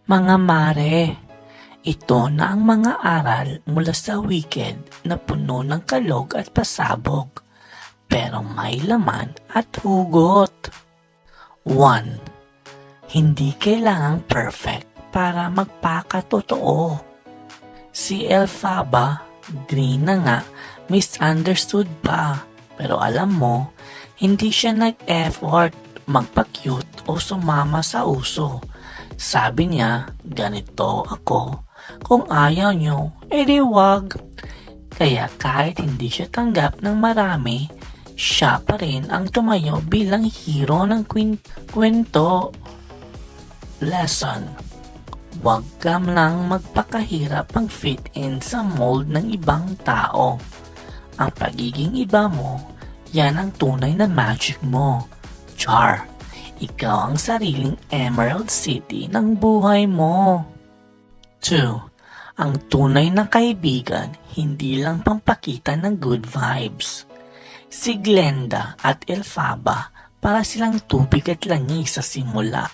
Mga mare, ito na ang mga aral mula sa Wicked na puno ng kalog at pasabog, pero may laman at hugot. 1. Hindi kailangang perfect para magpakatotoo. Si Elphaba, green na nga, misunderstood pa, pero alam mo, hindi siya nag-effort magpa-cute o sumama sa uso. Sabi niya, ganito ako. Kung ayaw nyo, edi wag. Kaya kahit hindi siya tanggap ng marami, siya pa rin ang tumayo bilang hero ng kwento. Lesson: huwag ka lang magpakahirap mag-fit in sa mold ng ibang tao. Ang pagiging iba mo, yan ang tunay na magic mo. Char! Ikaw ang sariling Emerald City ng buhay mo. 2. Ang tunay na kaibigan, hindi lang pampakita ng good vibes. Si Glenda at Elphaba, para silang tubig at langis sa simula.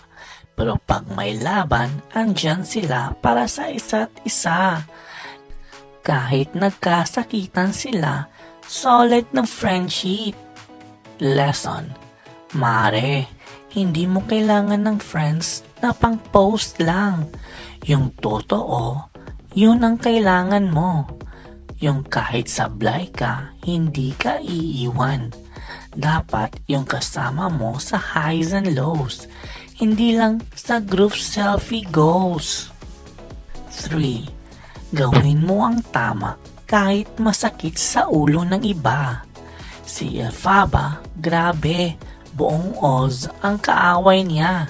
Pero pag may laban, andyan sila para sa isa't isa. Kahit nagkasakitan sila, solid na friendship. Lesson: mare, hindi mo kailangan ng friends na pang-post lang. Yung totoo, yun ang kailangan mo. Yung kahit sablay ka, hindi ka iiwan. Dapat yung kasama mo sa highs and lows, hindi lang sa group selfie goals. 3. Gawin mo ang tama kahit masakit sa ulo ng iba. Si Elphaba, grabe, buong Oz ang kaaway niya.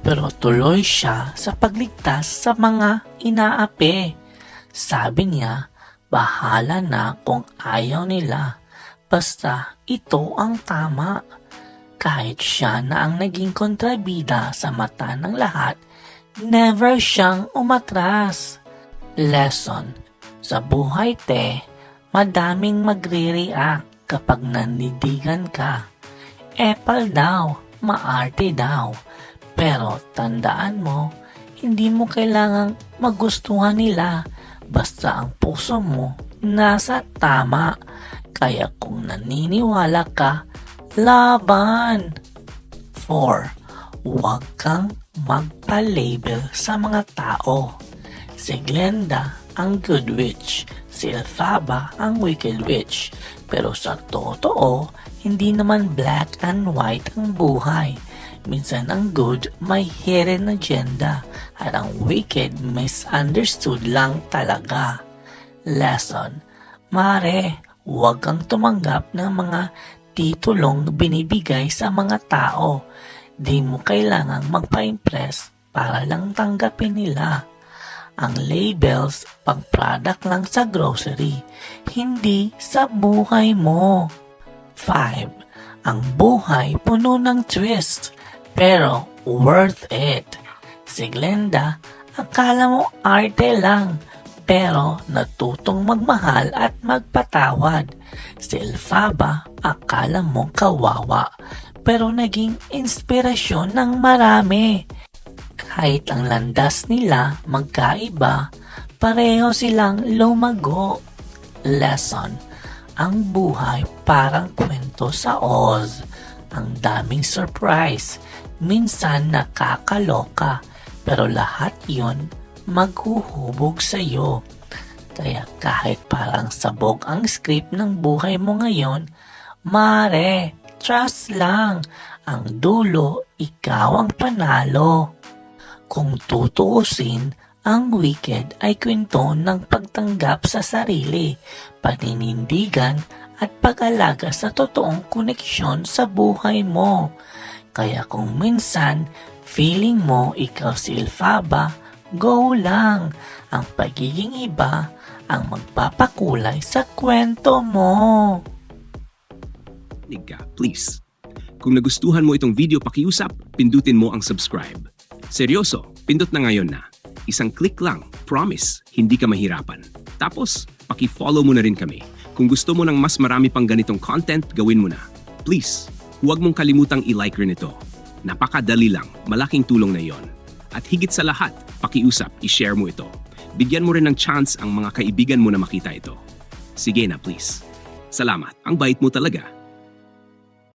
Pero tuloy siya sa pagligtas sa mga inaapi. Sabi niya, bahala na kung ayaw nila. Basta ito ang tama. Kahit siya na ang naging kontrabida sa mata ng lahat, never siyang umatras. Lesson: sa buhay madaming magre-react kapag nandidigan ka. Epal daw, maarte daw. Pero tandaan mo, hindi mo kailangang magustuhan nila. Basta ang puso mo nasa tama. Kaya kung naniniwala ka, laban. 4. Huwag kang magpa-label sa mga tao. Si Glenda ang good witch, si Elphaba ang wicked witch. Pero sa totoo, hindi naman black and white ang buhay. Minsan ang good may hidden agenda at ang wicked misunderstood lang talaga. Lesson: mare, huwag kang tumanggap ng mga titulong binibigay sa mga tao. Di mo kailangang magpa-impress para lang tanggapin nila. Ang labels, pang-product lang sa grocery, hindi sa buhay mo. 5. Ang buhay puno ng twist, pero worth it. Si Glenda, akala mo arte lang, pero natutong magmahal at magpatawad. Si Elphaba, akala mo kawawa, pero naging inspirasyon ng marami. Kahit ang landas nila magkaiba, pareho silang lumago. Lesson: ang buhay parang kwento sa Oz. Ang daming surprise, minsan nakakaloka, pero lahat yon maghuhubog sa'yo. Kaya kahit parang sabog ang script ng buhay mo ngayon, mare, trust lang. Ang dulo, ikaw ang panalo. Kung tutuusin, ang Wicked ay kwento ng pagtanggap sa sarili, paninindigan at pag-alaga sa totoong koneksyon sa buhay mo. Kaya kung minsan feeling mo ikaw si Elphaba, go lang. Ang pagiging iba ang magpapakulay sa kwento mo. Please. Kung nagustuhan mo itong video pakiusap, pindutin mo ang subscribe. Seryoso, pindot na ngayon na. Isang click lang, promise, hindi ka mahirapan. Tapos, paki-follow mo na rin kami. Kung gusto mo ng mas marami pang ganitong content, gawin mo na. Please, huwag mong kalimutang i-like rin ito. Napakadali lang, malaking tulong na yon. At higit sa lahat, pakiusap, i-share mo ito. Bigyan mo rin ng chance ang mga kaibigan mo na makita ito. Sige na please. Salamat, ang bait mo talaga.